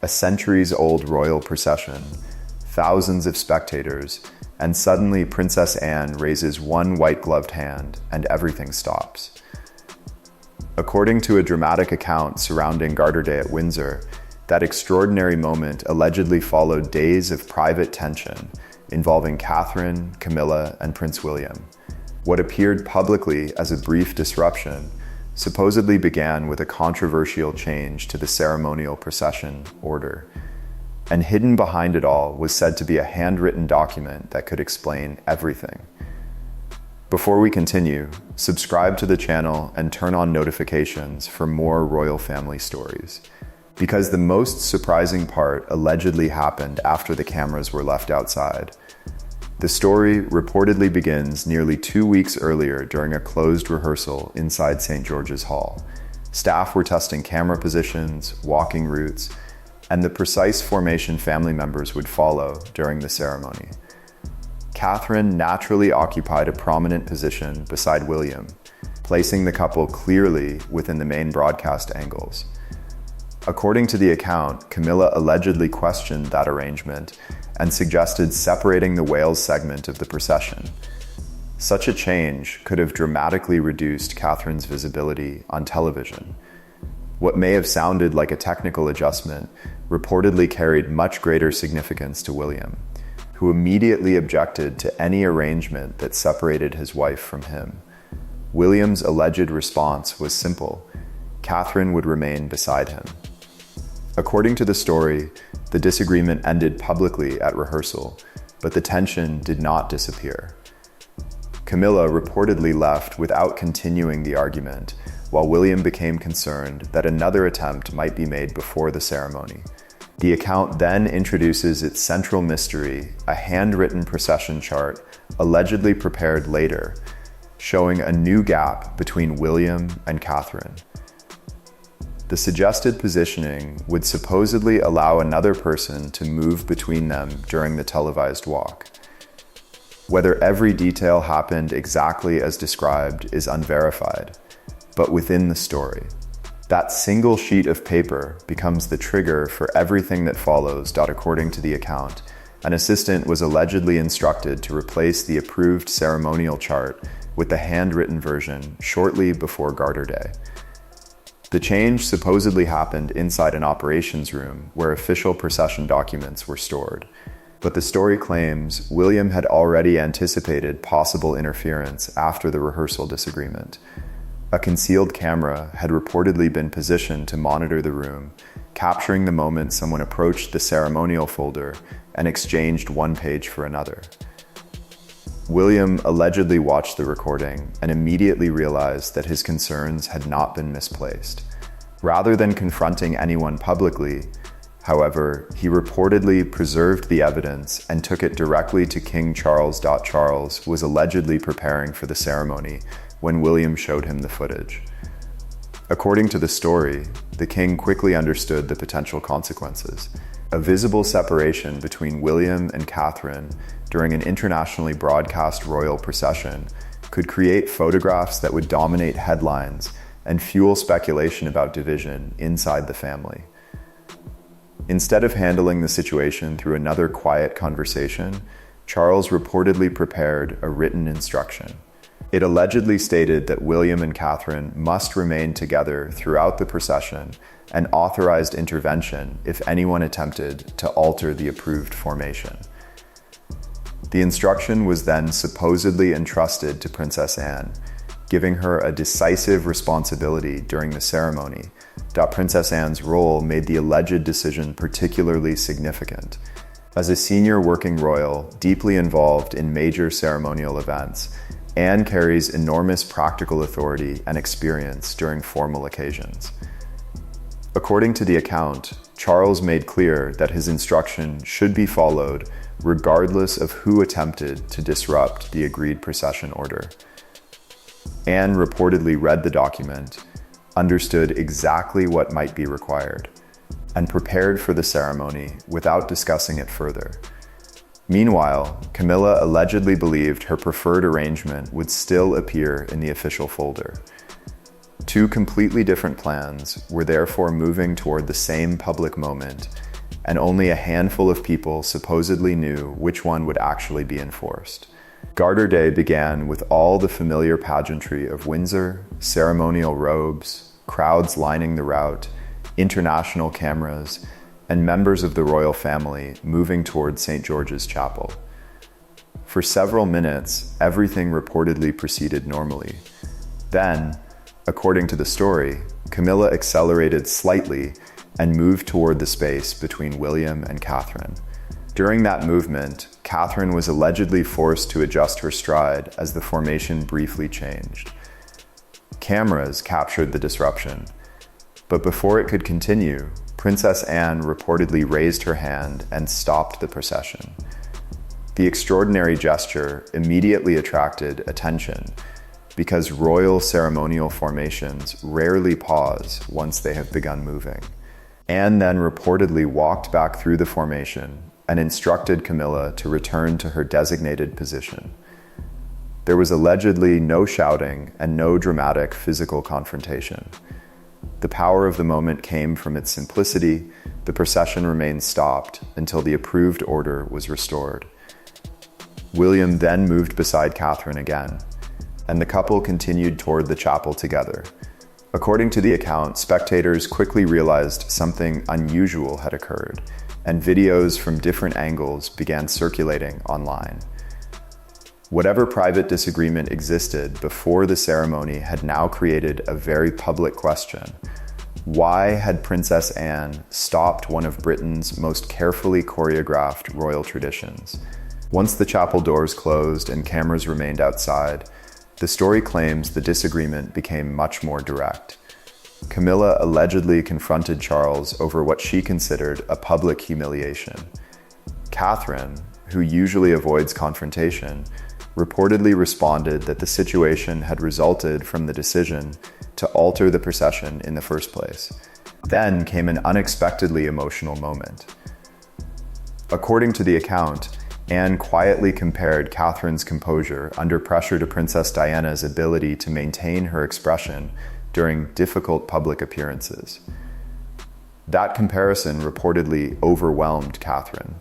a centuries-old royal procession, thousands of spectators, and suddenly Princess Anne raises one white-gloved hand and everything stops. According to a dramatic account surrounding Garter Day at Windsor, that extraordinary moment allegedly followed days of private tension involving Catherine, Camilla, and Prince William. What appeared publicly as a brief disruption supposedly began with a controversial change to the ceremonial procession order, and hidden behind it all was said to be a handwritten document that could explain everything. Before we continue, subscribe to the channel and turn on notifications for more royal family stories, because the most surprising part allegedly happened after the cameras were left outside. The story reportedly begins nearly 2 weeks earlier during a closed rehearsal inside St. George's Hall. Staff were testing camera positions, walking routes, and the precise formation family members would follow during the ceremony. Catherine naturally occupied a prominent position beside William, placing the couple clearly within the main broadcast angles. According to the account, Camilla allegedly questioned that arrangement and suggested separating the Wales segment of the procession. Such a change could have dramatically reduced Catherine's visibility on television. What may have sounded like a technical adjustment reportedly carried much greater significance to William, who immediately objected to any arrangement that separated his wife from him. William's alleged response was simple: Catherine would remain beside him. According to the story, the disagreement ended publicly at rehearsal, but the tension did not disappear. Camilla reportedly left without continuing the argument, while William became concerned that another attempt might be made before the ceremony. The account then introduces its central mystery, a handwritten procession chart allegedly prepared later, showing a new gap between William and Catherine. The suggested positioning would supposedly allow another person to move between them during the televised walk. Whether every detail happened exactly as described is unverified, but within the story, that single sheet of paper becomes the trigger for everything that follows. According to the account, an assistant was allegedly instructed to replace the approved ceremonial chart with the handwritten version shortly before Garter Day. The change supposedly happened inside an operations room where official procession documents were stored. But the story claims William had already anticipated possible interference after the rehearsal disagreement. A concealed camera had reportedly been positioned to monitor the room, capturing the moment someone approached the ceremonial folder and exchanged one page for another. William allegedly watched the recording and immediately realized that his concerns had not been misplaced. Rather than confronting anyone publicly, however, he reportedly preserved the evidence and took it directly to King Charles. Charles was allegedly preparing for the ceremony when William showed him the footage. According to the story, the king quickly understood the potential consequences. A visible separation between William and Catherine during an internationally broadcast royal procession could create photographs that would dominate headlines and fuel speculation about division inside the family. Instead of handling the situation through another quiet conversation, Charles reportedly prepared a written instruction. It allegedly stated that William and Catherine must remain together throughout the procession and authorized intervention if anyone attempted to alter the approved formation. The instruction was then supposedly entrusted to Princess Anne, giving her a decisive responsibility during the ceremony. Princess Anne's role made the alleged decision particularly significant. As a senior working royal deeply involved in major ceremonial events, Anne carries enormous practical authority and experience during formal occasions. According to the account, Charles made clear that his instruction should be followed regardless of who attempted to disrupt the agreed procession order. Anne reportedly read the document, understood exactly what might be required, and prepared for the ceremony without discussing it further. Meanwhile, Camilla allegedly believed her preferred arrangement would still appear in the official folder. Two completely different plans were therefore moving toward the same public moment, and only a handful of people supposedly knew which one would actually be enforced. Garter Day began with all the familiar pageantry of Windsor, ceremonial robes, crowds lining the route, international cameras, and members of the royal family moving toward St. George's Chapel. For several minutes, everything reportedly proceeded normally. Then, according to the story, Camilla accelerated slightly and moved toward the space between William and Catherine. During that movement, Catherine was allegedly forced to adjust her stride as the formation briefly changed. Cameras captured the disruption, but before it could continue, Princess Anne reportedly raised her hand and stopped the procession. The extraordinary gesture immediately attracted attention because royal ceremonial formations rarely pause once they have begun moving. Anne then reportedly walked back through the formation and instructed Camilla to return to her designated position. There was allegedly no shouting and no dramatic physical confrontation. The power of the moment came from its simplicity. The procession remained stopped until the approved order was restored. William then moved beside Catherine again, and the couple continued toward the chapel together. According to the account, spectators quickly realized something unusual had occurred, and videos from different angles began circulating online. Whatever private disagreement existed before the ceremony had now created a very public question. Why had Princess Anne stopped one of Britain's most carefully choreographed royal traditions? Once the chapel doors closed and cameras remained outside, the story claims the disagreement became much more direct. Camilla allegedly confronted Charles over what she considered a public humiliation. Catherine, who usually avoids confrontation, reportedly responded that the situation had resulted from the decision to alter the procession in the first place. Then came an unexpectedly emotional moment. According to the account, Anne quietly compared Catherine's composure under pressure to Princess Diana's ability to maintain her expression during difficult public appearances. That comparison reportedly overwhelmed Catherine.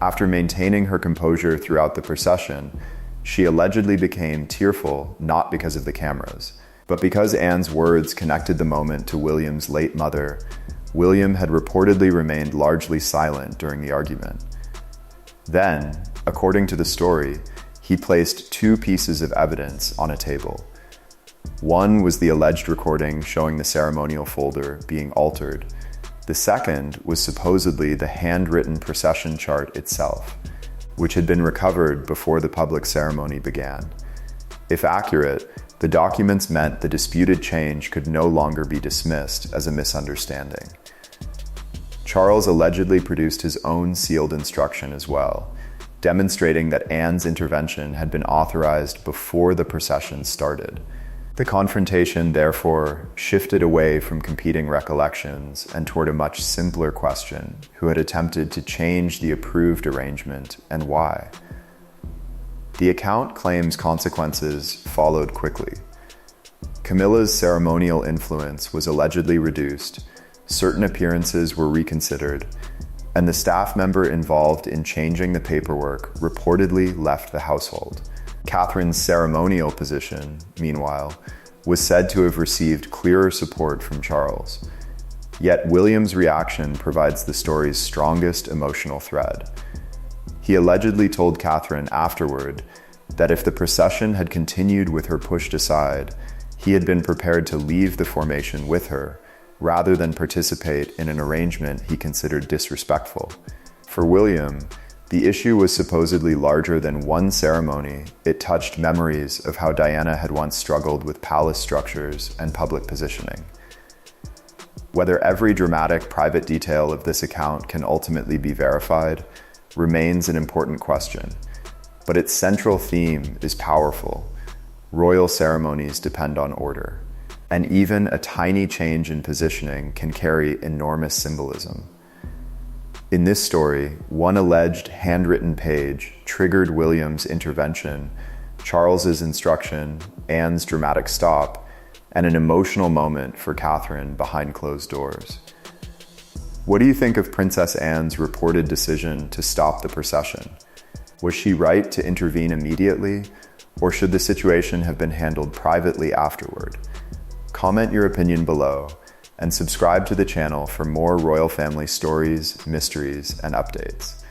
After maintaining her composure throughout the procession, she allegedly became tearful not because of the cameras, but because Anne's words connected the moment to William's late mother. William had reportedly remained largely silent during the argument. Then, according to the story, he placed two pieces of evidence on a table. One was the alleged recording showing the ceremonial folder being altered. The second was supposedly the handwritten procession chart itself, which had been recovered before the public ceremony began. If accurate, the documents meant the disputed change could no longer be dismissed as a misunderstanding. Charles allegedly produced his own sealed instruction as well, demonstrating that Anne's intervention had been authorized before the procession started. The confrontation, therefore, shifted away from competing recollections and toward a much simpler question: who had attempted to change the approved arrangement and why? The account claims consequences followed quickly. Camilla's ceremonial influence was allegedly reduced, certain appearances were reconsidered, and the staff member involved in changing the paperwork reportedly left the household. Catherine's ceremonial position, meanwhile, was said to have received clearer support from Charles. Yet William's reaction provides the story's strongest emotional thread. He allegedly told Catherine afterward that if the procession had continued with her pushed aside, he had been prepared to leave the formation with her, rather than participate in an arrangement he considered disrespectful. For William, the issue was supposedly larger than one ceremony. It touched memories of how Diana had once struggled with palace structures and public positioning. Whether every dramatic private detail of this account can ultimately be verified remains an important question, but its central theme is powerful. Royal ceremonies depend on order, and even a tiny change in positioning can carry enormous symbolism. In this story, one alleged handwritten page triggered William's intervention, Charles's instruction, Anne's dramatic stop, and an emotional moment for Catherine behind closed doors. What do you think of Princess Anne's reported decision to stop the procession? Was she right to intervene immediately, or should the situation have been handled privately afterward? Comment your opinion below, and subscribe to the channel for more royal family stories, mysteries, and updates.